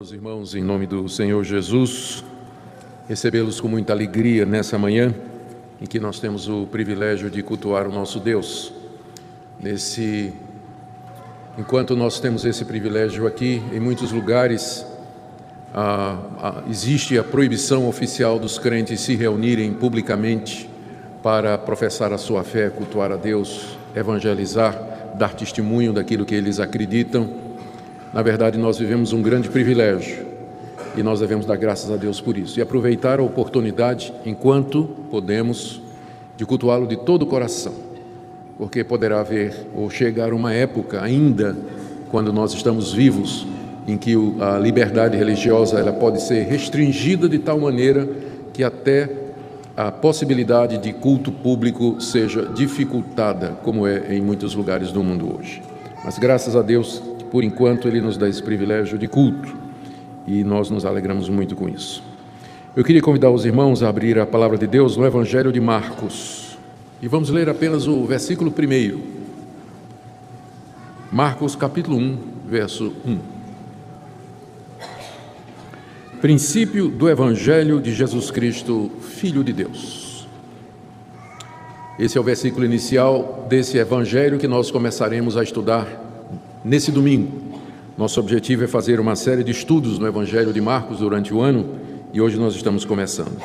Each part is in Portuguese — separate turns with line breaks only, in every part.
Os irmãos, em nome do Senhor Jesus, recebê-los com muita alegria nessa manhã, em que nós temos o privilégio de cultuar o nosso Deus. Enquanto nós temos esse privilégio aqui, em muitos lugares existe a proibição oficial dos crentes se reunirem publicamente para professar a sua fé, cultuar a Deus, evangelizar, dar testemunho daquilo que eles acreditam. Na verdade, nós vivemos um grande privilégio e nós devemos dar graças a Deus por isso e aproveitar a oportunidade, enquanto podemos, de cultuá-lo de todo o coração, porque poderá haver ou chegar uma época ainda, quando nós estamos vivos, em que a liberdade religiosa ela pode ser restringida de tal maneira que até a possibilidade de culto público seja dificultada, como é em muitos lugares do mundo hoje. Mas graças a Deus, por enquanto, Ele nos dá esse privilégio de culto e nós nos alegramos muito com isso. Eu queria convidar os irmãos a abrir a palavra de Deus no Evangelho de Marcos e vamos ler apenas o versículo 1. Marcos capítulo 1, verso 1. Princípio do Evangelho de Jesus Cristo, Filho de Deus. Esse é o versículo inicial desse Evangelho que nós começaremos a estudar nesse domingo. Nosso objetivo é fazer uma série de estudos no Evangelho de Marcos durante o ano e hoje nós estamos começando.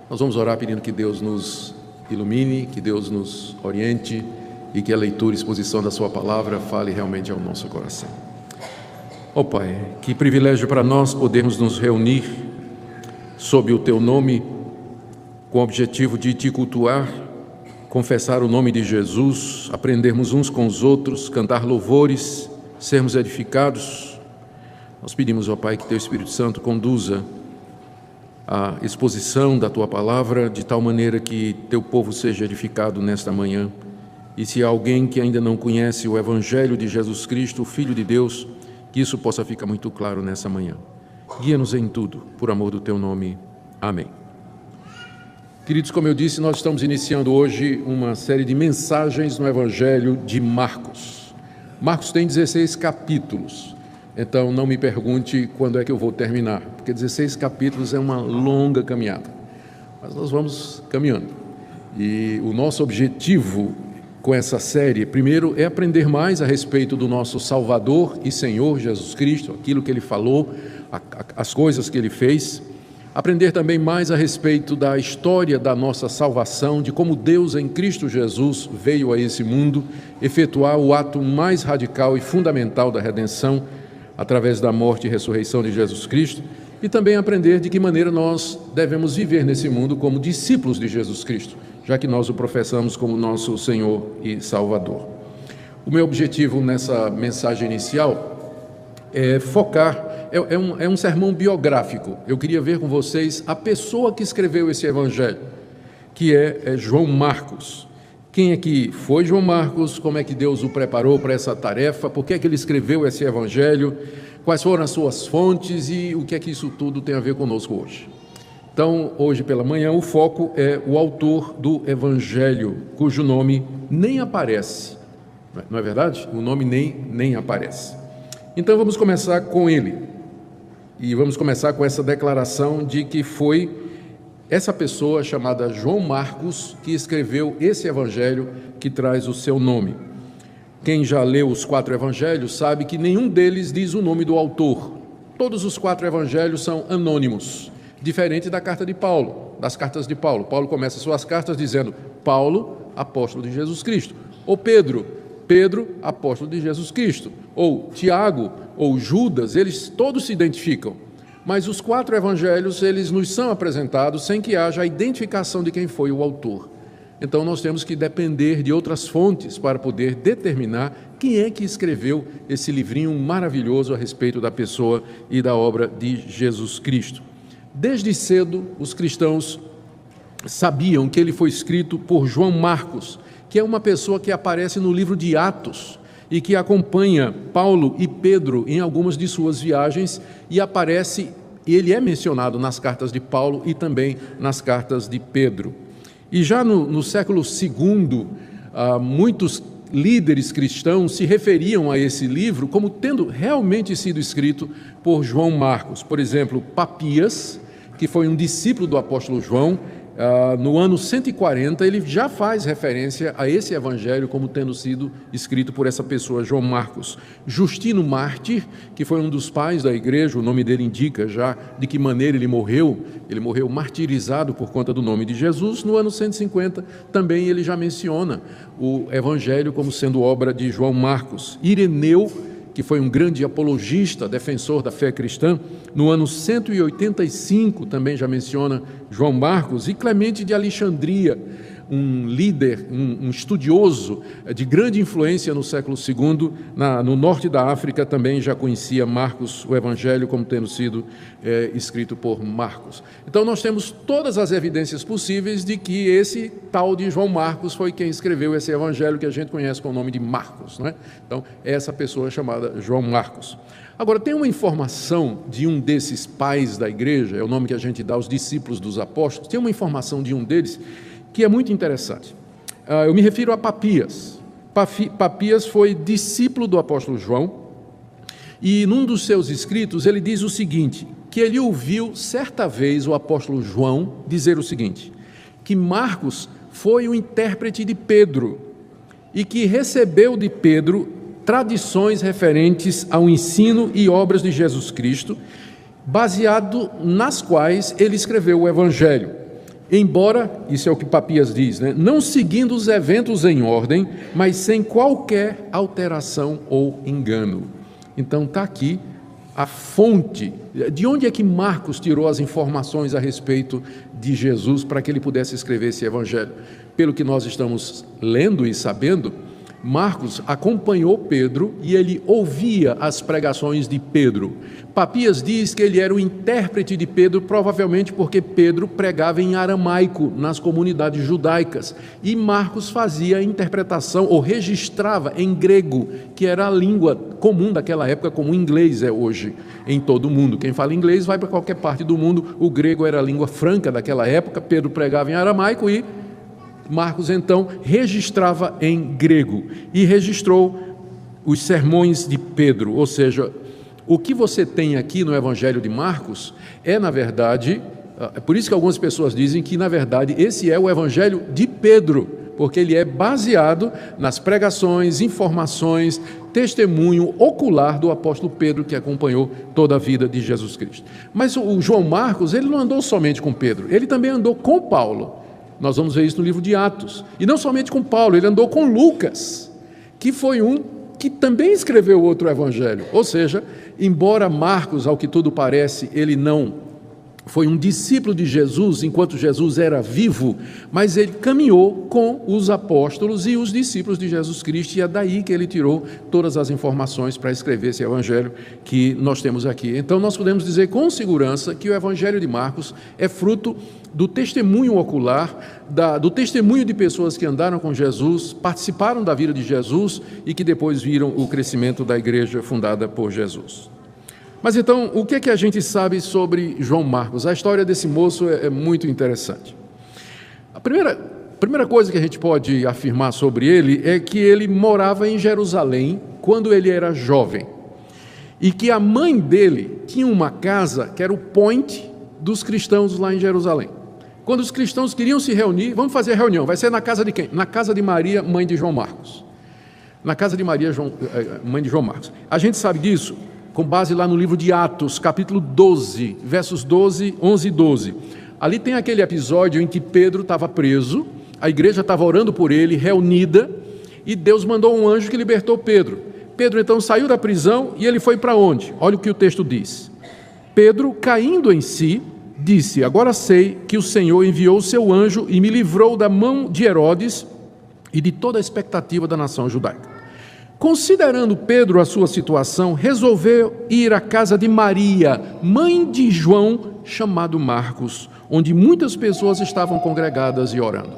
Nós vamos orar pedindo que Deus nos ilumine, que Deus nos oriente e que a leitura e exposição da sua palavra fale realmente ao nosso coração. Ó Pai, que privilégio para nós podermos nos reunir sob o Teu nome com o objetivo de Te cultuar, confessar o nome de Jesus, aprendermos uns com os outros, cantar louvores, sermos edificados. Nós pedimos, ó Pai, que Teu Espírito Santo conduza a exposição da Tua palavra de tal maneira que Teu povo seja edificado nesta manhã. E se há alguém que ainda não conhece o Evangelho de Jesus Cristo, o Filho de Deus, que isso possa ficar muito claro nessa manhã. Guia-nos em tudo, por amor do Teu nome. Amém. Queridos, como eu disse, nós estamos iniciando hoje uma série de mensagens no Evangelho de Marcos. Marcos tem 16 capítulos, então não me pergunte quando é que eu vou terminar, porque 16 capítulos é uma longa caminhada, mas nós vamos caminhando. E o nosso objetivo com essa série, primeiro, é aprender mais a respeito do nosso Salvador e Senhor Jesus Cristo, aquilo que Ele falou, as coisas que Ele fez. Aprender também mais a respeito da história da nossa salvação, de como Deus em Cristo Jesus veio a esse mundo efetuar o ato mais radical e fundamental da redenção através da morte e ressurreição de Jesus Cristo, e também aprender de que maneira nós devemos viver nesse mundo como discípulos de Jesus Cristo, já que nós o professamos como nosso Senhor e Salvador. O meu objetivo nessa mensagem inicial é focar. É um sermão biográfico. Eu queria ver com vocês a pessoa que escreveu esse evangelho, que é João Marcos. Quem é que foi João Marcos? Como é que Deus o preparou para essa tarefa? Por que é que ele escreveu esse evangelho? Quais foram as suas fontes e o que é que isso tudo tem a ver conosco hoje? Então, hoje pela manhã, o foco é o autor do evangelho, cujo nome nem aparece. Não é verdade? O nome nem aparece. Então, vamos começar com ele. E vamos começar com essa declaração de que foi essa pessoa chamada João Marcos que escreveu esse evangelho que traz o seu nome. Quem já leu os 4 evangelhos sabe que nenhum deles diz o nome do autor. Todos os 4 evangelhos são anônimos, diferente da carta de Paulo, das cartas de Paulo. Paulo começa suas cartas dizendo Paulo, apóstolo de Jesus Cristo, ou Pedro, apóstolo de Jesus Cristo, ou Tiago, ou Judas, eles todos se identificam, mas os 4 evangelhos, eles nos são apresentados sem que haja a identificação de quem foi o autor. Então nós temos que depender de outras fontes para poder determinar quem é que escreveu esse livrinho maravilhoso a respeito da pessoa e da obra de Jesus Cristo. Desde cedo, os cristãos sabiam que ele foi escrito por João Marcos, que é uma pessoa que aparece no livro de Atos e que acompanha Paulo e Pedro em algumas de suas viagens e ele é mencionado nas cartas de Paulo e também nas cartas de Pedro. E já no século II, muitos líderes cristãos se referiam a esse livro como tendo realmente sido escrito por João Marcos. Por exemplo, Papias, que foi um discípulo do apóstolo João, no ano 140, ele já faz referência a esse evangelho como tendo sido escrito por essa pessoa, João Marcos. Justino Mártir, que foi um dos pais da igreja, o nome dele indica já de que maneira ele morreu martirizado por conta do nome de Jesus. No ano 150, também ele já menciona o evangelho como sendo obra de João Marcos. Ireneu, que foi um grande apologista, defensor da fé cristã, no ano 185 também já menciona João Marcos, e Clemente de Alexandria, um líder, um estudioso de grande influência no século II, no norte da África, também já conhecia Marcos, o Evangelho, como tendo sido escrito por Marcos. Então nós temos todas as evidências possíveis de que esse tal de João Marcos foi quem escreveu esse Evangelho que a gente conhece com o nome de Marcos, não é? Então, essa pessoa é chamada João Marcos. Agora, tem uma informação de um desses pais da igreja, é o nome que a gente dá aos discípulos dos apóstolos, tem uma informação de um deles que é muito interessante. Eu me refiro a Papias. Papias foi discípulo do apóstolo João, e num dos seus escritos ele diz o seguinte, que ele ouviu certa vez o apóstolo João dizer o seguinte, que Marcos foi o intérprete de Pedro, e que recebeu de Pedro tradições referentes ao ensino e obras de Jesus Cristo, baseado nas quais ele escreveu o Evangelho. Embora, isso é o que Papias diz, né, não seguindo os eventos em ordem, mas sem qualquer alteração ou engano. Então está aqui a fonte, de onde é que Marcos tirou as informações a respeito de Jesus para que ele pudesse escrever esse Evangelho. Pelo que nós estamos lendo e sabendo, Marcos acompanhou Pedro e ele ouvia as pregações de Pedro. Papias diz que ele era o intérprete de Pedro, provavelmente porque Pedro pregava em aramaico nas comunidades judaicas e Marcos fazia a interpretação ou registrava em grego, que era a língua comum daquela época, como o inglês é hoje em todo o mundo. Quem fala inglês vai para qualquer parte do mundo, o grego era a língua franca daquela época, Pedro pregava em aramaico e Marcos, então, registrava em grego e registrou os sermões de Pedro, ou seja, o que você tem aqui no Evangelho de Marcos é, na verdade, é por isso que algumas pessoas dizem que, na verdade, esse é o Evangelho de Pedro, porque ele é baseado nas pregações, informações, testemunho ocular do apóstolo Pedro, que acompanhou toda a vida de Jesus Cristo. Mas o João Marcos, ele não andou somente com Pedro, ele também andou com Paulo. Nós vamos ver isso no livro de Atos. E não somente com Paulo, ele andou com Lucas, que foi um que também escreveu outro evangelho. Ou seja, embora Marcos, ao que tudo parece, ele não foi um discípulo de Jesus enquanto Jesus era vivo, mas ele caminhou com os apóstolos e os discípulos de Jesus Cristo, e é daí que ele tirou todas as informações para escrever esse evangelho que nós temos aqui. Então nós podemos dizer com segurança que o evangelho de Marcos é fruto do testemunho ocular, do testemunho de pessoas que andaram com Jesus, participaram da vida de Jesus e que depois viram o crescimento da igreja fundada por Jesus. Mas então, o que é que a gente sabe sobre João Marcos? A história desse moço é muito interessante. A primeira coisa que a gente pode afirmar sobre ele é que ele morava em Jerusalém quando ele era jovem. E que a mãe dele tinha uma casa que era o point dos cristãos lá em Jerusalém. Quando os cristãos queriam se reunir, vamos fazer a reunião, vai ser na casa de quem? Na casa de Maria, mãe de João Marcos. Na casa de Maria, mãe de João Marcos. A gente sabe disso com base lá no livro de Atos, capítulo 12, versos 11 e 12. Ali tem aquele episódio em que Pedro estava preso, a igreja estava orando por ele, reunida, e Deus mandou um anjo que libertou Pedro. Pedro então saiu da prisão e ele foi para onde? Olha o que o texto diz. Pedro, caindo em si, disse: agora sei que o Senhor enviou o seu anjo e me livrou da mão de Herodes e de toda a expectativa da nação judaica. Considerando Pedro a sua situação, resolveu ir à casa de Maria, mãe de João, chamado Marcos, onde muitas pessoas estavam congregadas e orando.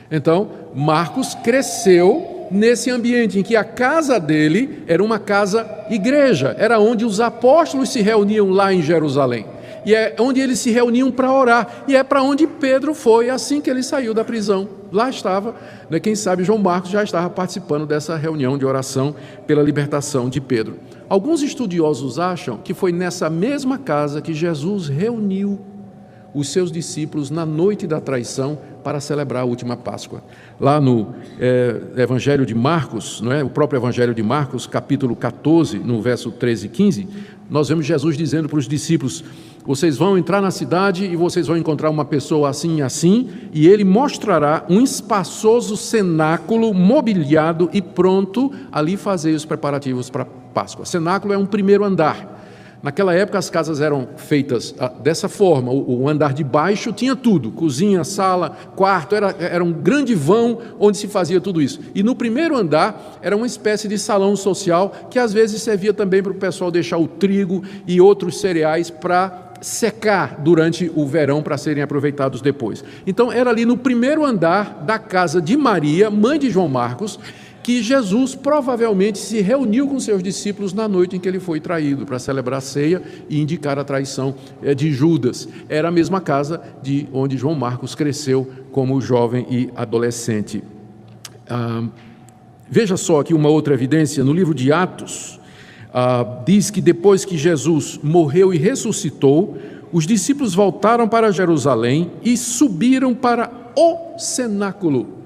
Então, Marcos cresceu nesse ambiente em que a casa dele era uma casa-igreja, era onde os apóstolos se reuniam lá em Jerusalém. e é onde eles se reuniam para orar, e é para onde Pedro foi assim que ele saiu da prisão. Lá estava, né, quem sabe João Marcos já estava participando dessa reunião de oração pela libertação de Pedro. Alguns estudiosos acham que foi nessa mesma casa que Jesus reuniu os seus discípulos na noite da traição para celebrar a última Páscoa. Lá no Evangelho de Marcos, não é? O próprio Evangelho de Marcos, capítulo 14, no verso 13 e 15, nós vemos Jesus dizendo para os discípulos: vocês vão entrar na cidade e vocês vão encontrar uma pessoa assim e assim, e ele mostrará um espaçoso cenáculo mobiliado e pronto, ali fazer os preparativos para a Páscoa. Cenáculo é um primeiro andar. Naquela época as casas eram feitas dessa forma, o andar de baixo tinha tudo, cozinha, sala, quarto, era um grande vão onde se fazia tudo isso. E no primeiro andar era uma espécie de salão social que às vezes servia também para o pessoal deixar o trigo e outros cereais para secar durante o verão para serem aproveitados depois. Então era ali no primeiro andar da casa de Maria, mãe de João Marcos, que Jesus provavelmente se reuniu com seus discípulos na noite em que ele foi traído, para celebrar a ceia e indicar a traição de Judas. Era a mesma casa de onde João Marcos cresceu como jovem e adolescente. Veja só aqui uma outra evidência, no livro de Atos, diz que depois que Jesus morreu e ressuscitou, os discípulos voltaram para Jerusalém e subiram para o cenáculo.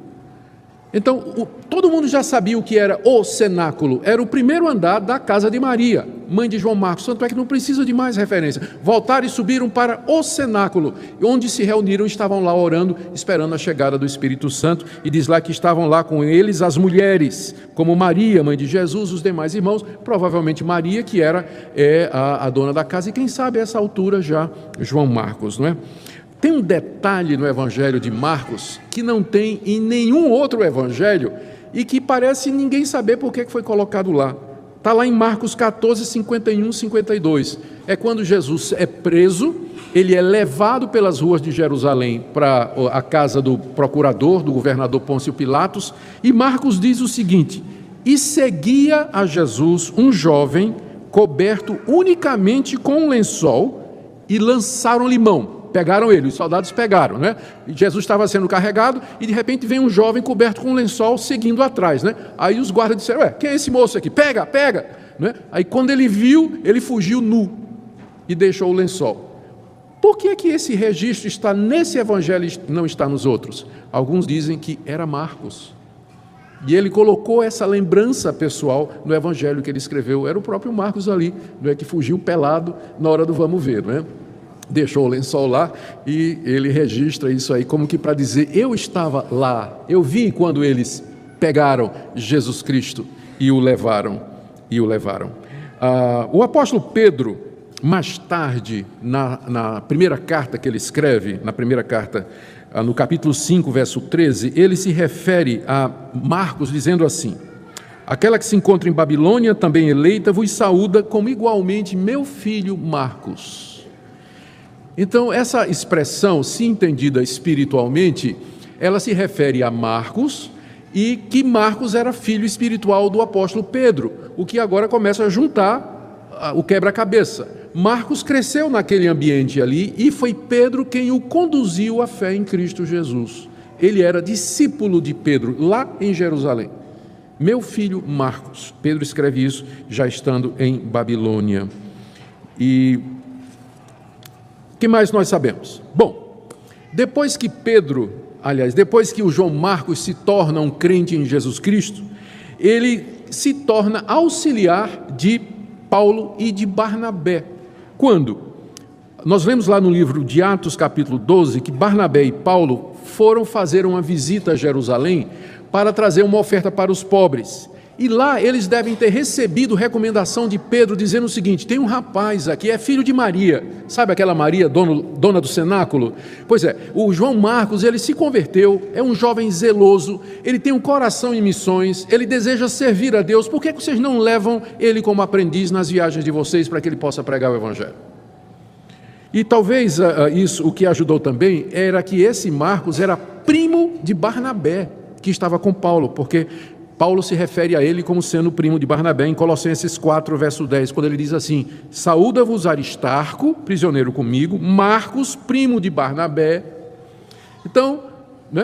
Então, todo mundo já sabia o que era o cenáculo. Era o primeiro andar da casa de Maria, mãe de João Marcos. Tanto é que não precisa de mais referência. Voltaram e subiram para o cenáculo, onde se reuniram, estavam lá orando, esperando a chegada do Espírito Santo. E diz lá que estavam lá com eles as mulheres, como Maria, mãe de Jesus, os demais irmãos. Provavelmente Maria, que era a dona da casa. E quem sabe a essa altura já João Marcos, não é? Tem um detalhe no Evangelho de Marcos que não tem em nenhum outro evangelho e que parece ninguém saber por que foi colocado lá. Está lá em Marcos 14, 51, 52. É quando Jesus é preso, ele é levado pelas ruas de Jerusalém para a casa do procurador, do governador Pôncio Pilatos, e Marcos diz o seguinte: e seguia a Jesus um jovem coberto unicamente com um lençol e lançaram-lhe mão. Pegaram ele, os soldados pegaram, né? E Jesus estava sendo carregado e de repente vem um jovem coberto com um lençol seguindo atrás, né? Aí os guardas disseram: ué, quem é esse moço aqui? Pega, pega, né? Aí quando ele viu, ele fugiu nu e deixou o lençol. Por que que esse registro está nesse evangelho e não está nos outros? Alguns dizem que era Marcos. E ele colocou essa lembrança pessoal no evangelho que ele escreveu. Era o próprio Marcos ali, não é, que fugiu pelado na hora do vamos ver, não é? Deixou o lençol lá e ele registra isso aí como que para dizer: eu estava lá, eu vi quando eles pegaram Jesus Cristo e o levaram. O apóstolo Pedro, mais tarde, na primeira carta que ele escreve, na primeira carta, no capítulo 5, verso 13, ele se refere a Marcos dizendo assim: aquela que se encontra em Babilônia, também eleita, vos saúda como igualmente meu filho Marcos. Então, essa expressão, se entendida espiritualmente, ela se refere a Marcos, e que Marcos era filho espiritual do apóstolo Pedro, o que agora começa a juntar o quebra-cabeça. Marcos cresceu naquele ambiente ali e foi Pedro quem o conduziu à fé em Cristo Jesus. Ele era discípulo de Pedro, lá em Jerusalém. Meu filho Marcos. Pedro escreve isso já estando em Babilônia. E o que mais nós sabemos? Bom, depois que o João Marcos se torna um crente em Jesus Cristo, ele se torna auxiliar de Paulo e de Barnabé. Quando? Nós lemos lá no livro de Atos, capítulo 12, que Barnabé e Paulo foram fazer uma visita a Jerusalém para trazer uma oferta para os pobres. E lá eles devem ter recebido recomendação de Pedro dizendo o seguinte: tem um rapaz aqui, é filho de Maria, sabe aquela Maria, dona do cenáculo? Pois é, o João Marcos, ele se converteu, é um jovem zeloso, ele tem um coração em missões, ele deseja servir a Deus. Por que vocês não levam ele como aprendiz nas viagens de vocês para que ele possa pregar o evangelho? E talvez isso, o que ajudou também, era que esse Marcos era primo de Barnabé, que estava com Paulo, porque Paulo se refere a ele como sendo primo de Barnabé em Colossenses 4, verso 10, quando ele diz assim: saúda-vos Aristarco, prisioneiro comigo, Marcos, primo de Barnabé. Então,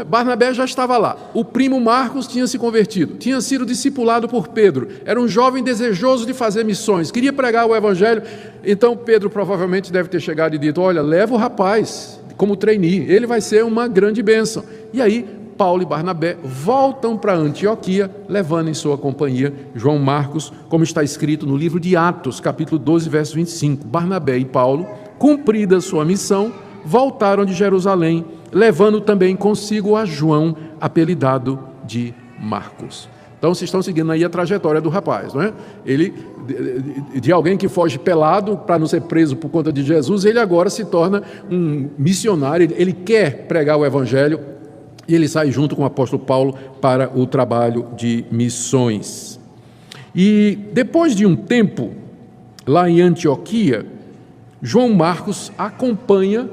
Barnabé já estava lá, o primo Marcos tinha se convertido, tinha sido discipulado por Pedro, era um jovem desejoso de fazer missões, queria pregar o evangelho. Então Pedro provavelmente deve ter chegado e dito: olha, leva o rapaz como trainee, ele vai ser uma grande bênção. E aí Paulo e Barnabé voltam para Antioquia, levando em sua companhia João Marcos, como está escrito no livro de Atos, capítulo 12, verso 25. Barnabé e Paulo, cumprida sua missão, voltaram de Jerusalém, levando também consigo a João, apelidado de Marcos. Então, vocês estão seguindo aí a trajetória do rapaz, não é? Ele, de alguém que foge pelado para não ser preso por conta de Jesus, ele agora se torna um missionário, ele quer pregar o evangelho, e ele sai junto com o apóstolo Paulo para o trabalho de missões. E depois de um tempo, lá em Antioquia, João Marcos acompanha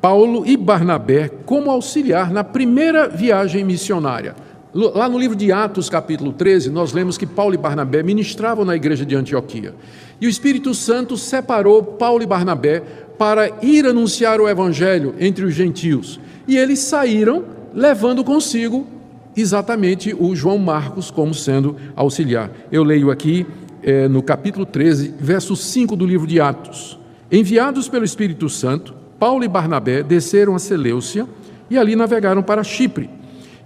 Paulo e Barnabé como auxiliar na primeira viagem missionária. Lá no livro de Atos, capítulo 13, nós lemos que Paulo e Barnabé ministravam na igreja de Antioquia. E o Espírito Santo separou Paulo e Barnabé para ir anunciar o evangelho entre os gentios. E eles saíram levando consigo exatamente o João Marcos como sendo auxiliar. Eu leio aqui no capítulo 13, verso 5 do livro de Atos. Enviados pelo Espírito Santo, Paulo e Barnabé desceram a Seleucia e ali navegaram para Chipre.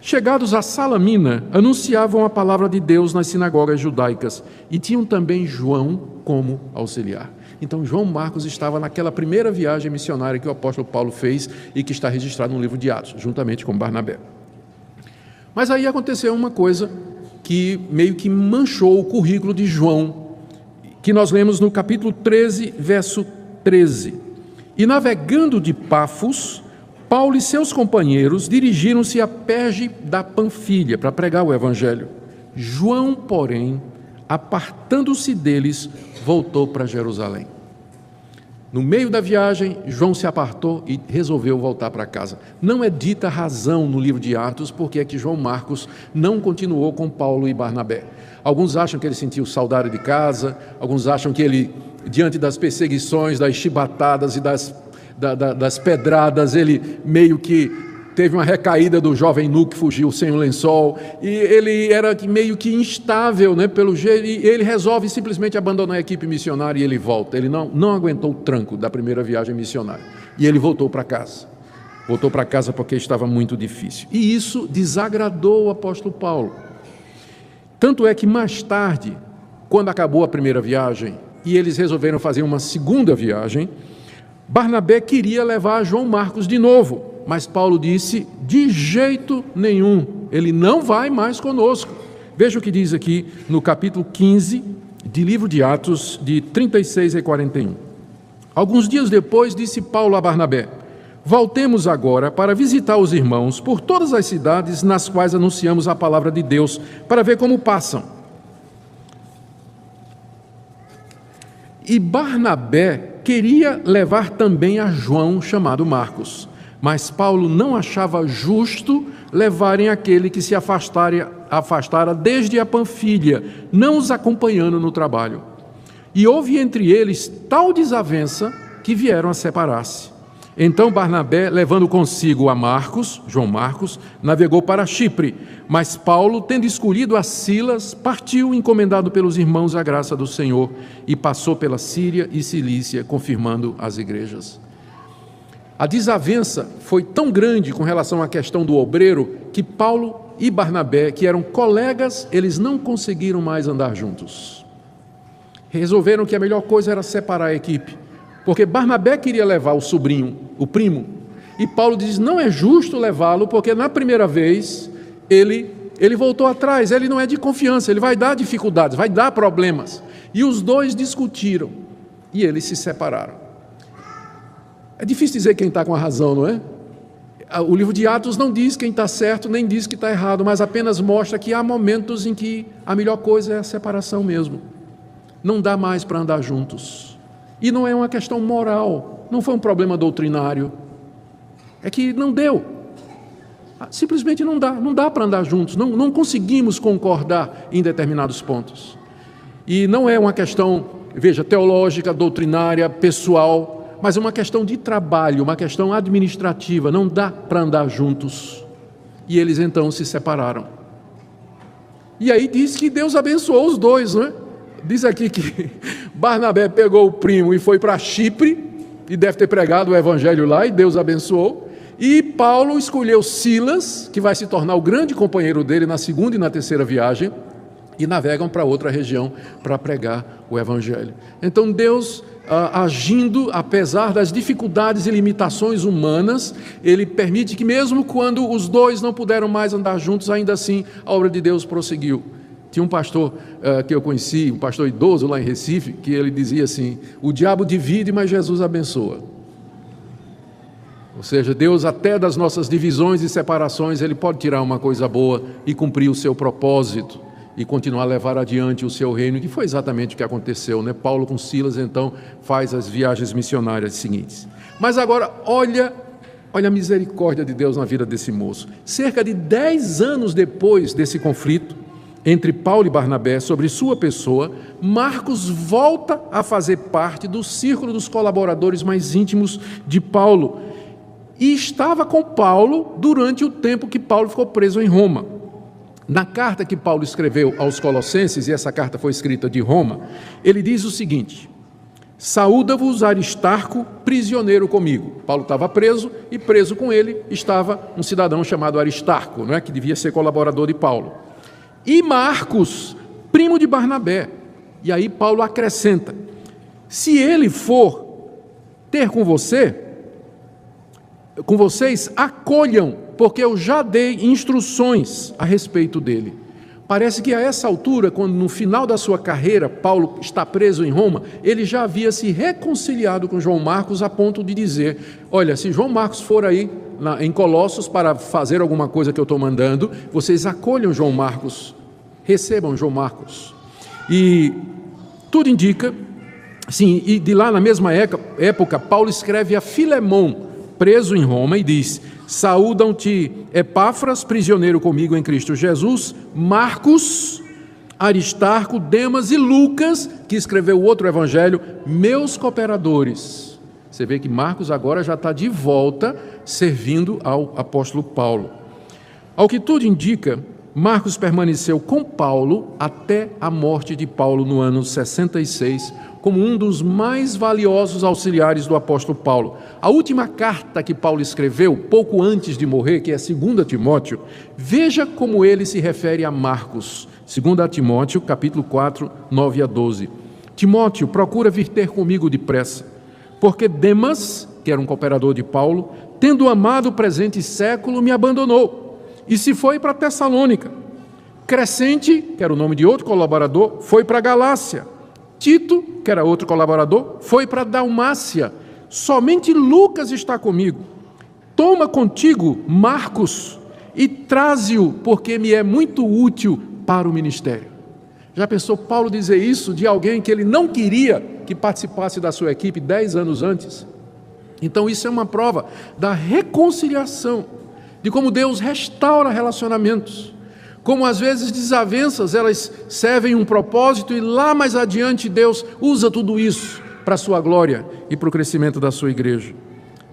Chegados a Salamina, anunciavam a palavra de Deus nas sinagogas judaicas e tinham também João como auxiliar. Então, João Marcos estava naquela primeira viagem missionária que o apóstolo Paulo fez e que está registrado no livro de Atos, juntamente com Barnabé. Mas aí aconteceu uma coisa que meio que manchou o currículo de João, que nós lemos no capítulo 13, verso 13. E navegando de Pafos, Paulo e seus companheiros dirigiram-se a Perge da Panfilha para pregar o evangelho. João, porém, apartando-se deles, voltou para Jerusalém. No meio da viagem, João se apartou e resolveu voltar para casa. Não é dita a razão no livro de Atos porque é que João Marcos não continuou com Paulo e Barnabé. Alguns acham que ele sentiu saudade de casa, alguns acham que ele, diante das perseguições, das chibatadas e das pedradas, ele meio que teve uma recaída do jovem nu que fugiu sem o lençol, e ele era meio que instável, pelo jeito, e ele resolve simplesmente abandonar a equipe missionária e ele volta. Ele não aguentou o tranco da primeira viagem missionária, e ele voltou para casa. Voltou para casa porque estava muito difícil. E isso desagradou o apóstolo Paulo. Tanto é que mais tarde, quando acabou a primeira viagem, e eles resolveram fazer uma segunda viagem, Barnabé queria levar João Marcos de novo, mas Paulo disse: de jeito nenhum, ele não vai mais conosco. Veja o que diz aqui no capítulo 15 de livro de Atos, de 36 a 41. Alguns dias depois, disse Paulo a Barnabé: voltemos agora para visitar os irmãos por todas as cidades nas quais anunciamos a palavra de Deus, para ver como passam. E Barnabé queria levar também a João, chamado Marcos, mas Paulo não achava justo levarem aquele que se afastara desde a Panfilha, não os acompanhando no trabalho. E houve entre eles tal desavença que vieram a separar-se. Então Barnabé, levando consigo a Marcos, João Marcos, navegou para Chipre, mas Paulo, tendo escolhido a Silas, partiu encomendado pelos irmãos à graça do Senhor e passou pela Síria e Cilícia, confirmando as igrejas. A desavença foi tão grande com relação à questão do obreiro que Paulo e Barnabé, que eram colegas, eles não conseguiram mais andar juntos. Resolveram que a melhor coisa era separar a equipe, porque Barnabé queria levar o sobrinho, o primo, e Paulo diz: não é justo levá-lo, porque na primeira vez ele voltou atrás, ele não é de confiança, ele vai dar dificuldades, vai dar problemas. E os dois discutiram e eles se separaram. É difícil dizer quem está com a razão, não é? O livro de Atos não diz quem está certo, nem diz que está errado, mas apenas mostra que há momentos em que a melhor coisa é a separação mesmo. Não dá mais para andar juntos. E não é uma questão moral, não foi um problema doutrinário. É que não deu. Simplesmente não dá para andar juntos, não conseguimos concordar em determinados pontos. E não é uma questão, veja, teológica, doutrinária, pessoal, mas é uma questão de trabalho, uma questão administrativa, não dá para andar juntos. E eles então se separaram. E aí diz que Deus abençoou os dois, não é? Diz aqui que Barnabé pegou o primo e foi para Chipre, e deve ter pregado o evangelho lá, e Deus abençoou. E Paulo escolheu Silas, que vai se tornar o grande companheiro dele na segunda e na terceira viagem, e navegam para outra região para pregar o evangelho. Então Deus, agindo apesar das dificuldades e limitações humanas, Ele permite que mesmo quando os dois não puderam mais andar juntos, ainda assim a obra de Deus prosseguiu. Tinha um pastor que eu conheci, um pastor idoso lá em Recife, que ele dizia assim: o diabo divide, mas Jesus abençoa. Ou seja, Deus até das nossas divisões e separações, Ele pode tirar uma coisa boa e cumprir o seu propósito e continuar a levar adiante o seu reino, que foi exatamente o que aconteceu, né? Paulo com Silas então faz as viagens missionárias seguintes. Mas agora olha a misericórdia de Deus na vida desse moço. Cerca de 10 anos depois desse conflito entre Paulo e Barnabé sobre sua pessoa, Marcos volta a fazer parte do círculo dos colaboradores mais íntimos de Paulo e estava com Paulo durante o tempo que Paulo ficou preso em Roma. Na carta que Paulo escreveu aos Colossenses, e essa carta foi escrita de Roma, ele diz o seguinte: saúda-vos Aristarco, prisioneiro comigo. Paulo estava preso, e preso com ele estava um cidadão chamado Aristarco, não é? Que devia ser colaborador de Paulo. E Marcos, primo de Barnabé. E aí Paulo acrescenta: se ele for ter com vocês, acolham, porque eu já dei instruções a respeito dele. Parece que a essa altura, quando no final da sua carreira, Paulo está preso em Roma, ele já havia se reconciliado com João Marcos a ponto de dizer: olha, se João Marcos for aí em Colossos para fazer alguma coisa que eu estou mandando, vocês acolham João Marcos, recebam João Marcos. E tudo indica, sim, e de lá na mesma época, Paulo escreve a Filemão, preso em Roma, e diz: saúdam-te Epáfras, prisioneiro comigo em Cristo Jesus, Marcos, Aristarco, Demas e Lucas, que escreveu o outro evangelho, meus cooperadores. Você vê que Marcos agora já está de volta servindo ao apóstolo Paulo. Ao que tudo indica, Marcos permaneceu com Paulo até a morte de Paulo no ano 66, como um dos mais valiosos auxiliares do apóstolo Paulo. A última carta que Paulo escreveu, pouco antes de morrer, que é 2 Timóteo, veja como ele se refere a Marcos. 2 Timóteo, capítulo 4, 9 a 12. Timóteo, procura vir ter comigo depressa, porque Demas, que era um cooperador de Paulo, tendo amado o presente século, me abandonou e se foi para Tessalônica. Crescente, que era o nome de outro colaborador, foi para Galácia. Tito, que era outro colaborador, foi para Dalmácia. Somente Lucas está comigo. Toma contigo Marcos e traze-o, porque me é muito útil para o ministério. Já pensou Paulo dizer isso de alguém que ele não queria que participasse da sua equipe 10 anos antes? Então isso é uma prova da reconciliação, de como Deus restaura relacionamentos, como às vezes desavenças, elas servem um propósito e lá mais adiante Deus usa tudo isso para a sua glória e para o crescimento da sua igreja.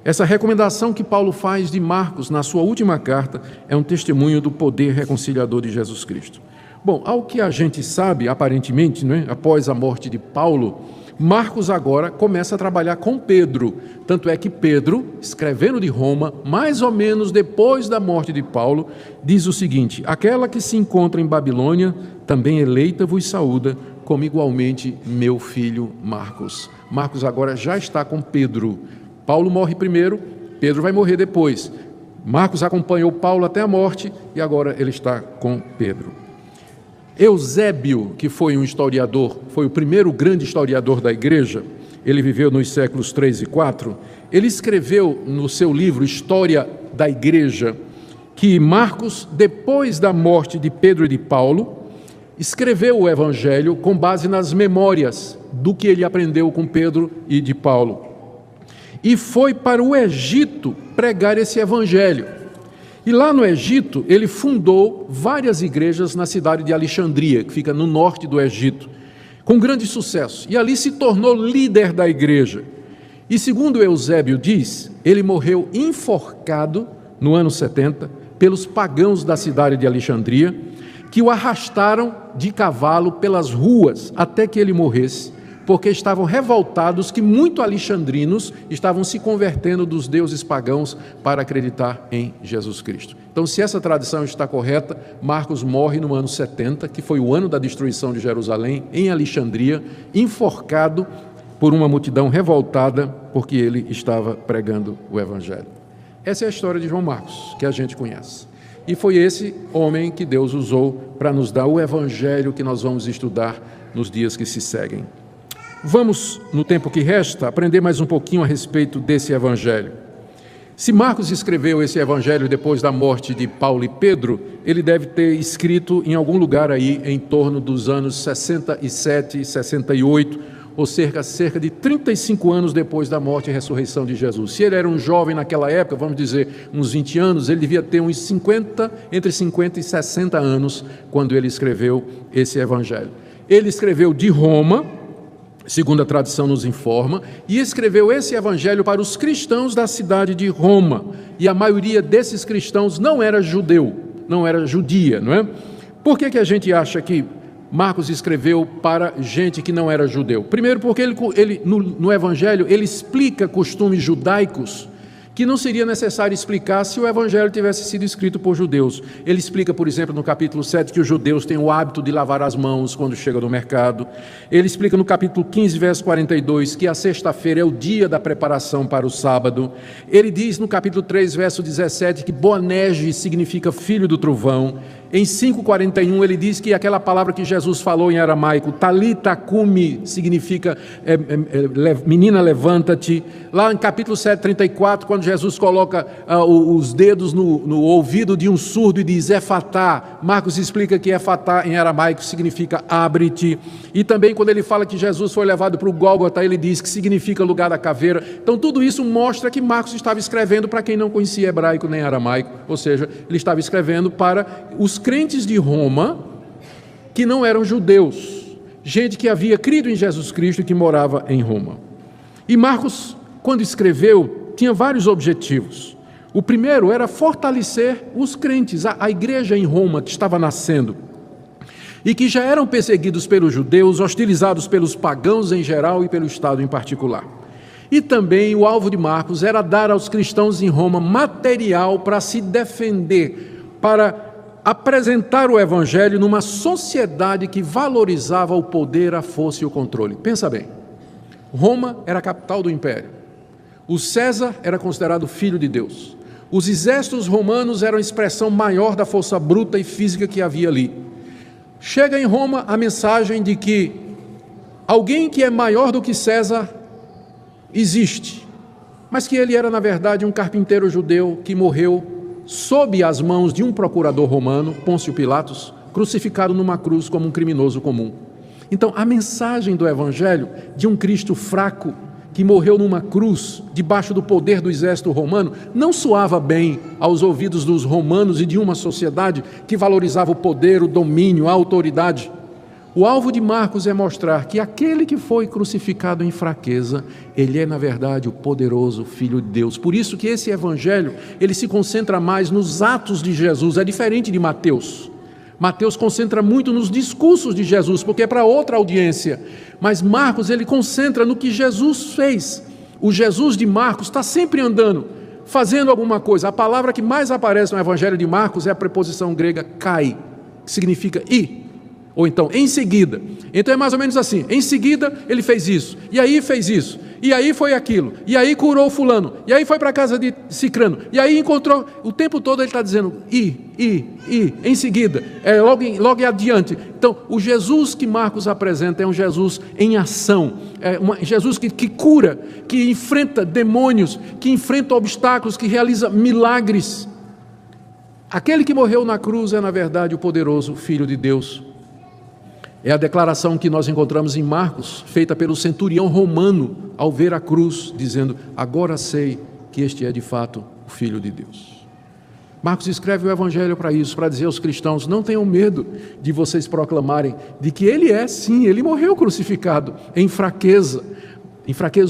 Essa recomendação que Paulo faz de Marcos na sua última carta é um testemunho do poder reconciliador de Jesus Cristo. Bom, ao que a gente sabe, aparentemente, né, após a morte de Paulo, Marcos agora começa a trabalhar com Pedro. Tanto é que Pedro, escrevendo de Roma, mais ou menos depois da morte de Paulo, diz o seguinte: aquela que se encontra em Babilônia, também eleita vos saúda, como igualmente meu filho Marcos. Marcos agora já está com Pedro. Paulo morre primeiro, Pedro vai morrer depois. Marcos acompanhou Paulo até a morte e agora ele está com Pedro. Eusébio, que foi um historiador, foi o primeiro grande historiador da igreja, ele viveu nos séculos 3 e 4, ele escreveu no seu livro História da Igreja que Marcos, depois da morte de Pedro e de Paulo, escreveu o evangelho com base nas memórias do que ele aprendeu com Pedro e de Paulo. E foi para o Egito pregar esse evangelho. E lá no Egito, ele fundou várias igrejas na cidade de Alexandria, que fica no norte do Egito, com grande sucesso. E ali se tornou líder da igreja. E segundo Eusébio diz, ele morreu enforcado no ano 70 pelos pagãos da cidade de Alexandria, que o arrastaram de cavalo pelas ruas até que ele morresse, porque estavam revoltados que muitos alexandrinos estavam se convertendo dos deuses pagãos para acreditar em Jesus Cristo. Então, se essa tradição está correta, Marcos morre no ano 70, que foi o ano da destruição de Jerusalém, em Alexandria, enforcado por uma multidão revoltada, porque ele estava pregando o Evangelho. Essa é a história de João Marcos, que a gente conhece. E foi esse homem que Deus usou para nos dar o Evangelho que nós vamos estudar nos dias que se seguem. Vamos, no tempo que resta, aprender mais um pouquinho a respeito desse Evangelho. Se Marcos escreveu esse Evangelho depois da morte de Paulo e Pedro, ele deve ter escrito em algum lugar aí em torno dos anos 67 e 68, ou cerca de 35 anos depois da morte e ressurreição de Jesus. Se ele era um jovem naquela época, vamos dizer, uns 20 anos, ele devia ter entre 50 e 60 anos, quando ele escreveu esse Evangelho. Ele escreveu de Roma, segundo a tradição nos informa, e escreveu esse Evangelho para os cristãos da cidade de Roma. E a maioria desses cristãos não era judeu, não era judia, não é? Por que a gente acha que Marcos escreveu para gente que não era judeu? Primeiro, porque ele no Evangelho, ele explica costumes judaicos que não seria necessário explicar se o Evangelho tivesse sido escrito por judeus. Ele explica, por exemplo, no capítulo 7, que os judeus têm o hábito de lavar as mãos quando chegam no mercado. Ele explica no capítulo 15, verso 42, que a sexta-feira é o dia da preparação para o sábado. Ele diz no capítulo 3, verso 17, que Boanerges significa filho do trovão. Em 5,41 ele diz que aquela palavra que Jesus falou em aramaico, Talita cumi, significa menina, levanta-te. Lá em capítulo 7,34, quando Jesus coloca os dedos no ouvido de um surdo e diz Efatá, Marcos explica que Efatá em aramaico significa abre-te. E também quando ele fala que Jesus foi levado para o Gólgota, ele diz que significa lugar da caveira. Então tudo isso mostra que Marcos estava escrevendo para quem não conhecia hebraico nem aramaico, ou seja, ele estava escrevendo para os crentes de Roma que não eram judeus, gente que havia crido em Jesus Cristo e que morava em Roma. E Marcos, quando escreveu, tinha vários objetivos. O primeiro era fortalecer os crentes, a igreja em Roma que estava nascendo e que já eram perseguidos pelos judeus, hostilizados pelos pagãos em geral e pelo Estado em particular. E também o alvo de Marcos era dar aos cristãos em Roma material para se defender, para apresentar o Evangelho numa sociedade que valorizava o poder, a força e o controle. Pensa bem, Roma era a capital do império. O César era considerado filho de Deus. Os exércitos romanos eram a expressão maior da força bruta e física que havia ali. Chega em Roma a mensagem de que alguém que é maior do que César existe, mas que ele era, na verdade, um carpinteiro judeu que morreu sob as mãos de um procurador romano, Pôncio Pilatos, crucificado numa cruz como um criminoso comum. Então, a mensagem do Evangelho de um Cristo fraco que morreu numa cruz, debaixo do poder do exército romano, não soava bem aos ouvidos dos romanos e de uma sociedade que valorizava o poder, o domínio, a autoridade. O alvo de Marcos é mostrar que aquele que foi crucificado em fraqueza, ele é, na verdade, o poderoso Filho de Deus. Por isso que esse Evangelho, ele se concentra mais nos atos de Jesus, é diferente de Mateus. Mateus concentra muito nos discursos de Jesus, porque é para outra audiência. Mas Marcos, ele concentra no que Jesus fez. O Jesus de Marcos está sempre andando, fazendo alguma coisa. A palavra que mais aparece no Evangelho de Marcos é a preposição grega kai, que significa ir. Ou então, em seguida. Então é mais ou menos assim, em seguida ele fez isso, e aí fez isso, e aí foi aquilo, e aí curou fulano, e aí foi para a casa de Cicrano, e aí encontrou, o tempo todo ele está dizendo, em seguida, logo adiante. Então, o Jesus que Marcos apresenta é um Jesus em ação, é um Jesus que cura, que enfrenta demônios, que enfrenta obstáculos, que realiza milagres. Aquele que morreu na cruz é, na verdade, o poderoso Filho de Deus. É a declaração que nós encontramos em Marcos, feita pelo centurião romano, ao ver a cruz, dizendo, agora sei que este é de fato o Filho de Deus. Marcos escreve o Evangelho para isso, para dizer aos cristãos: não tenham medo de vocês proclamarem de que Ele é, sim, Ele morreu crucificado em fraqueza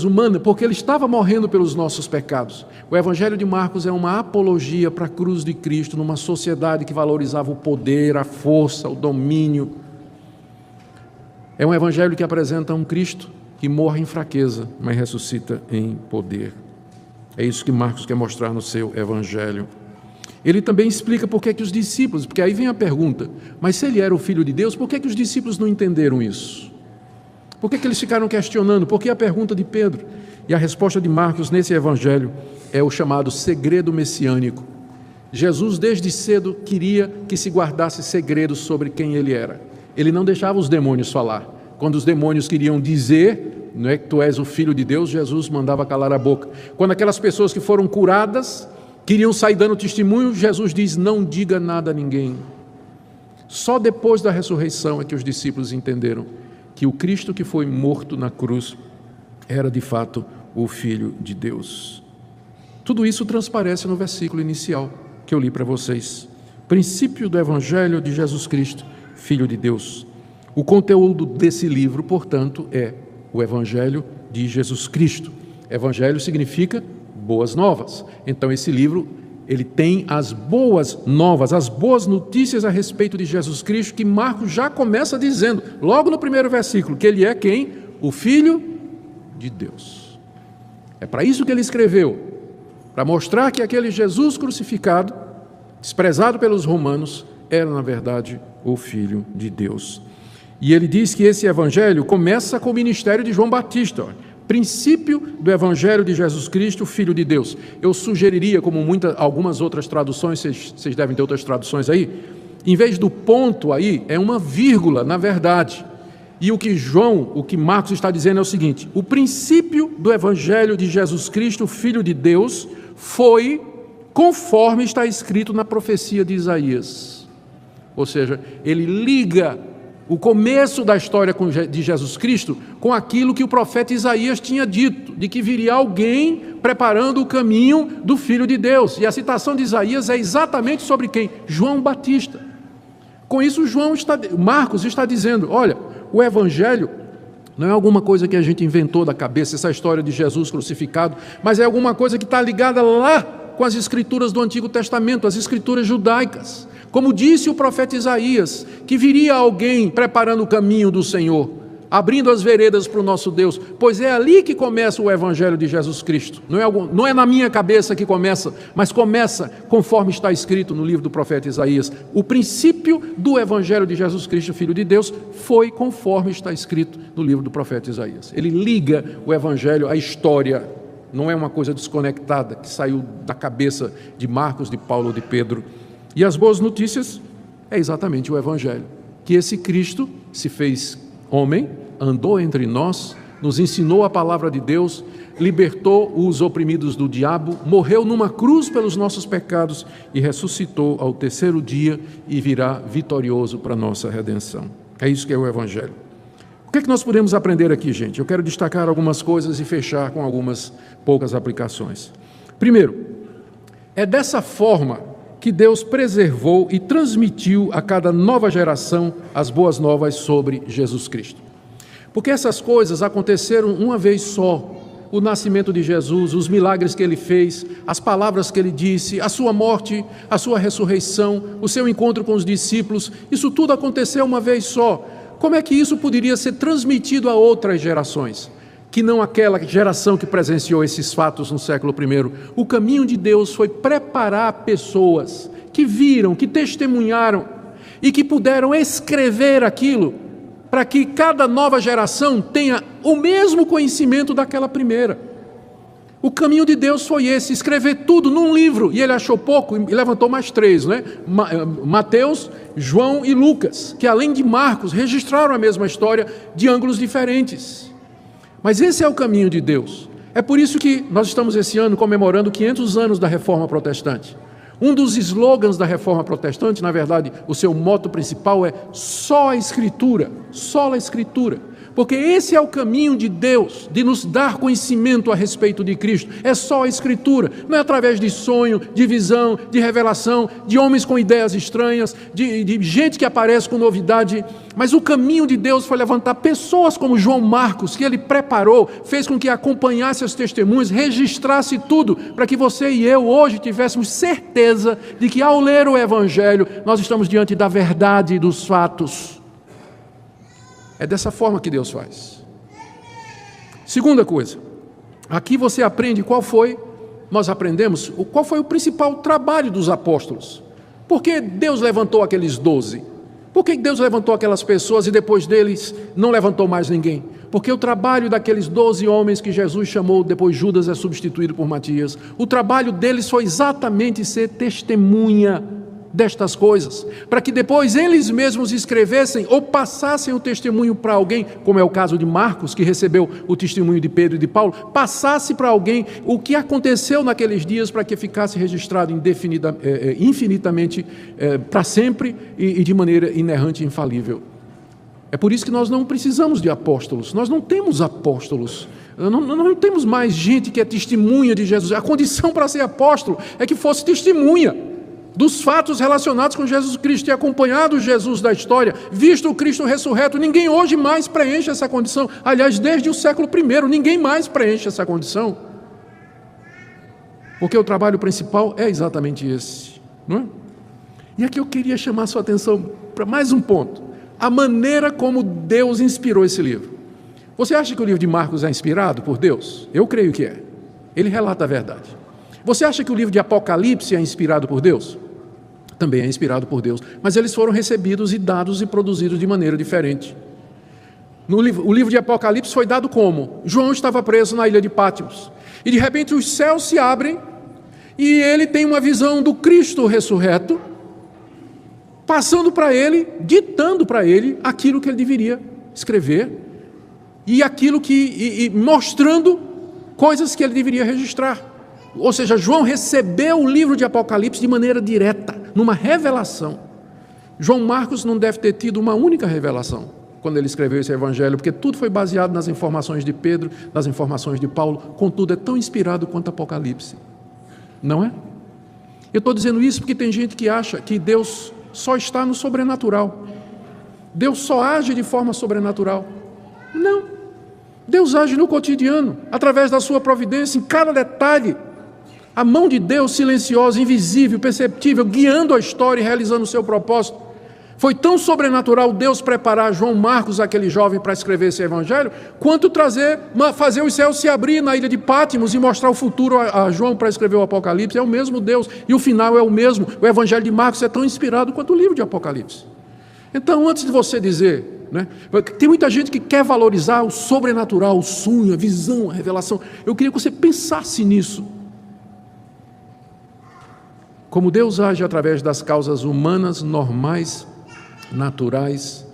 humana, porque Ele estava morrendo pelos nossos pecados. O Evangelho de Marcos é uma apologia para a cruz de Cristo numa sociedade que valorizava o poder, a força, o domínio. É um Evangelho que apresenta um Cristo que morre em fraqueza, mas ressuscita em poder. É isso que Marcos quer mostrar no seu Evangelho. Ele também explica por que os discípulos, porque aí vem a pergunta: mas se Ele era o Filho de Deus, por que os discípulos não entenderam isso? Por que eles ficaram questionando? Por que a pergunta de Pedro? E a resposta de Marcos nesse Evangelho é o chamado segredo messiânico. Jesus desde cedo queria que se guardasse segredos sobre quem Ele era. Ele não deixava os demônios falar. Quando os demônios queriam dizer, não é que tu és o Filho de Deus, Jesus mandava calar a boca. Quando aquelas pessoas que foram curadas queriam sair dando testemunho, Jesus diz: não diga nada a ninguém. Só depois da ressurreição é que os discípulos entenderam que o Cristo que foi morto na cruz era de fato o Filho de Deus. Tudo isso transparece no versículo inicial que eu li para vocês. Princípio do Evangelho de Jesus Cristo, Filho de Deus. O conteúdo desse livro, portanto, é o Evangelho de Jesus Cristo. Evangelho significa boas novas. Então esse livro, ele tem as boas novas, as boas notícias a respeito de Jesus Cristo, que Marcos já começa dizendo, logo no primeiro versículo, que Ele é quem? O Filho de Deus. É para isso que ele escreveu, para mostrar que aquele Jesus crucificado, desprezado pelos romanos, era na verdade o Filho de Deus. E ele diz que esse evangelho começa com o ministério de João Batista, princípio do Evangelho de Jesus Cristo, Filho de Deus. Eu sugeriria, como algumas outras traduções, vocês devem ter outras traduções aí, em vez do ponto aí, é uma vírgula, na verdade. E o que Marcos está dizendo é o seguinte: o princípio do Evangelho de Jesus Cristo, Filho de Deus, foi conforme está escrito na profecia de Isaías. Ou seja, ele liga o começo da história de Jesus Cristo com aquilo que o profeta Isaías tinha dito, de que viria alguém preparando o caminho do Filho de Deus. E a citação de Isaías é exatamente sobre quem? João Batista. Com isso, Marcos está dizendo: olha, o Evangelho não é alguma coisa que a gente inventou da cabeça, essa história de Jesus crucificado, mas é alguma coisa que está ligada lá com as escrituras do Antigo Testamento, as escrituras judaicas. Como disse o profeta Isaías, que viria alguém preparando o caminho do Senhor, abrindo as veredas para o nosso Deus, pois é ali que começa o Evangelho de Jesus Cristo. Não é na minha cabeça que começa, mas começa conforme está escrito no livro do profeta Isaías. O princípio do Evangelho de Jesus Cristo, Filho de Deus, foi conforme está escrito no livro do profeta Isaías. Ele liga o Evangelho à história, não é uma coisa desconectada que saiu da cabeça de Marcos, de Paulo ou de Pedro. E as boas notícias é exatamente o Evangelho, que esse Cristo se fez homem, andou entre nós, nos ensinou a palavra de Deus, libertou os oprimidos do diabo, morreu numa cruz pelos nossos pecados e ressuscitou ao terceiro dia e virá vitorioso para a nossa redenção. É isso que é o Evangelho. O que é que nós podemos aprender aqui, gente? Eu quero destacar algumas coisas e fechar com algumas poucas aplicações. Primeiro, é dessa forma que Deus preservou e transmitiu a cada nova geração as boas novas sobre Jesus Cristo. Porque essas coisas aconteceram uma vez só: o nascimento de Jesus, os milagres que Ele fez, as palavras que Ele disse, a sua morte, a sua ressurreição, o seu encontro com os discípulos, isso tudo aconteceu uma vez só. Como é que isso poderia ser transmitido a outras gerações, que não aquela geração que presenciou esses fatos no século I? O caminho de Deus foi preparar pessoas que viram, que testemunharam e que puderam escrever aquilo para que cada nova geração tenha o mesmo conhecimento daquela primeira. O caminho de Deus foi esse: escrever tudo num livro. E ele achou pouco e levantou mais 3, né? Mateus, João e Lucas, que além de Marcos registraram a mesma história de ângulos diferentes. Mas esse é o caminho de Deus. É por isso que nós estamos esse ano comemorando 500 anos da Reforma Protestante. Um dos slogans da Reforma Protestante, na verdade, o seu moto principal é só a Escritura, só a Escritura. porque esse é o caminho de Deus, de nos dar conhecimento a respeito de Cristo. É só a Escritura, não é através de sonho, de visão, de revelação, de homens com ideias estranhas, de gente que aparece com novidade, mas o caminho de Deus foi levantar pessoas como João Marcos, que ele preparou, fez com que acompanhasse as testemunhas, registrasse tudo, para que você e eu hoje tivéssemos certeza de que ao ler o Evangelho, nós estamos diante da verdade dos fatos. É dessa forma que Deus faz. Segunda coisa, aqui você aprende nós aprendemos qual foi o principal trabalho dos apóstolos. Por que Deus levantou aqueles 12? Por que Deus levantou aquelas pessoas e depois deles não levantou mais ninguém? Porque o trabalho daqueles 12 homens que Jesus chamou, depois Judas é substituído por Matias, o trabalho deles foi exatamente ser testemunha destas coisas, para que depois eles mesmos escrevessem ou passassem o testemunho para alguém, como é o caso de Marcos, que recebeu o testemunho de Pedro e de Paulo, passasse para alguém o que aconteceu naqueles dias, para que ficasse registrado infinitamente, para sempre e de maneira inerrante e infalível. É por isso que nós não precisamos de apóstolos, nós não temos apóstolos, não temos mais gente que é testemunha de Jesus. A condição para ser apóstolo é que fosse testemunha dos fatos relacionados com Jesus Cristo, ter acompanhado Jesus da história, visto o Cristo ressurreto. Ninguém hoje mais preenche essa condição. Aliás, desde o século I, ninguém mais preenche essa condição. Porque o trabalho principal é exatamente esse, não é? E aqui eu queria chamar a sua atenção para mais um ponto. A maneira como Deus inspirou esse livro. Você acha que o livro de Marcos é inspirado por Deus? Eu creio que é. Ele relata a verdade. Você acha que o livro de Apocalipse é inspirado por Deus? Também é inspirado por Deus, mas eles foram recebidos e dados e produzidos de maneira diferente. O livro de Apocalipse foi dado como? João estava preso na ilha de Patmos, e de repente os céus se abrem, e ele tem uma visão do Cristo ressurreto, passando para ele, ditando para ele aquilo que ele deveria escrever, e mostrando coisas que ele deveria registrar. Ou seja, João recebeu o livro de Apocalipse de maneira direta, numa revelação. João Marcos não deve ter tido uma única revelação quando ele escreveu esse evangelho, porque tudo foi baseado nas informações de Pedro, nas informações de Paulo, contudo é tão inspirado quanto Apocalipse. Não é? Eu estou dizendo isso porque tem gente que acha que Deus só está no sobrenatural. Deus só age de forma sobrenatural. Não. Deus age no cotidiano, através da sua providência, em cada detalhe. A mão de Deus silenciosa, invisível, perceptível, guiando a história e realizando o seu propósito. Foi tão sobrenatural Deus preparar João Marcos, aquele jovem, para escrever esse evangelho, quanto fazer os céus se abrir na ilha de Patmos e mostrar o futuro a João para escrever o Apocalipse. É o mesmo Deus, e o final é o mesmo. O evangelho de Marcos é tão inspirado quanto o livro de Apocalipse. Então, antes de você dizer, né, tem muita gente que quer valorizar o sobrenatural, o sonho, a visão, a revelação. Eu queria que você pensasse nisso. Como Deus age através das causas humanas, normais, naturais,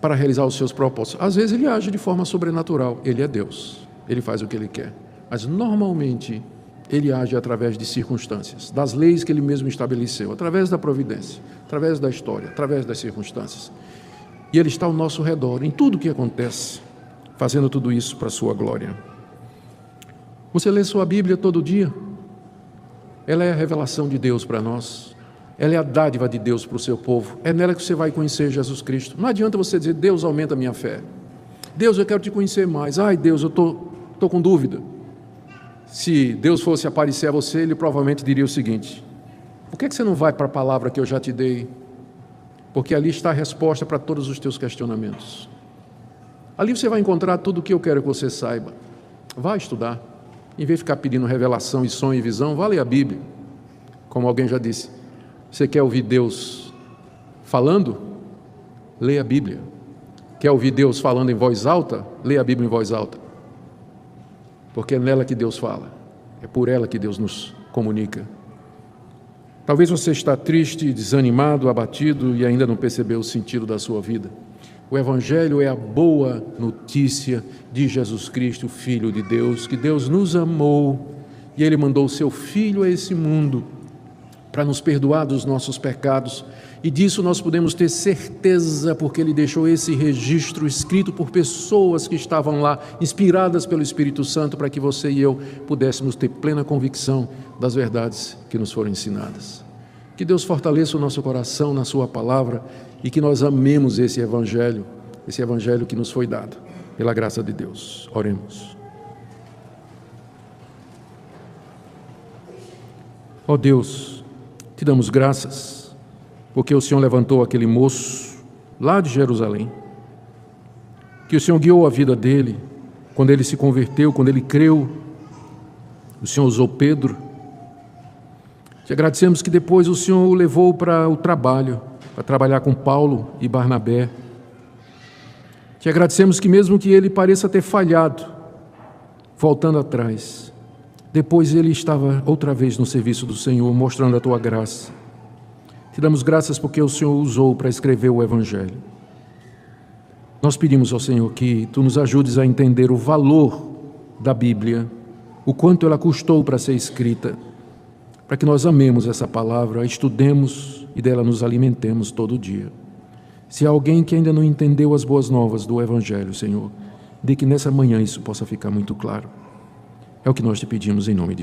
para realizar os seus propósitos. Às vezes Ele age de forma sobrenatural, Ele é Deus, Ele faz o que Ele quer. Mas normalmente Ele age através de circunstâncias, das leis que Ele mesmo estabeleceu, através da providência, através da história, através das circunstâncias. E Ele está ao nosso redor, em tudo o que acontece, fazendo tudo isso para a sua glória. Você lê sua Bíblia todo dia? Ela é a revelação de Deus para nós. Ela é a dádiva de Deus para o seu povo. É nela que você vai conhecer Jesus Cristo. Não adianta você dizer, Deus, aumenta a minha fé. Deus, eu quero te conhecer mais. Ai, Deus, eu estou com dúvida. Se Deus fosse aparecer a você, Ele provavelmente diria o seguinte: por que você não vai para a palavra que eu já te dei? Porque ali está a resposta para todos os teus questionamentos. Ali você vai encontrar tudo o que eu quero que você saiba. Vá estudar. Em vez de ficar pedindo revelação e sonho e visão, vá ler a Bíblia. Como alguém já disse, você quer ouvir Deus falando? Leia a Bíblia. Quer ouvir Deus falando em voz alta? Leia a Bíblia em voz alta. Porque é nela que Deus fala. É por ela que Deus nos comunica. Talvez você está triste, desanimado, abatido e ainda não percebeu o sentido da sua vida. O Evangelho é a boa notícia de Jesus Cristo, Filho de Deus, que Deus nos amou e Ele mandou o seu Filho a esse mundo para nos perdoar dos nossos pecados E disso nós podemos ter certeza, porque Ele deixou esse registro escrito por pessoas que estavam lá, inspiradas pelo Espírito Santo, para que você e eu pudéssemos ter plena convicção das verdades que nos foram ensinadas. Que Deus fortaleça o nosso coração na Sua palavra e que nós amemos esse Evangelho que nos foi dado, pela graça de Deus. Oremos. Ó Deus, te damos graças, porque o Senhor levantou aquele moço lá de Jerusalém, que o Senhor guiou a vida dele, quando ele se converteu, quando ele creu. O Senhor usou Pedro. Te agradecemos que depois o Senhor o levou para o trabalho, para trabalhar com Paulo e Barnabé. Te agradecemos que mesmo que ele pareça ter falhado, voltando atrás, depois ele estava outra vez no serviço do Senhor, mostrando a Tua graça. Te damos graças porque o Senhor usou para escrever o Evangelho. Nós pedimos ao Senhor que Tu nos ajudes a entender o valor da Bíblia, o quanto ela custou para ser escrita, para que nós amemos essa palavra, a estudemos e dela nos alimentemos todo dia. Se há alguém que ainda não entendeu as boas novas do Evangelho, Senhor, de que nessa manhã isso possa ficar muito claro. É o que nós te pedimos em nome de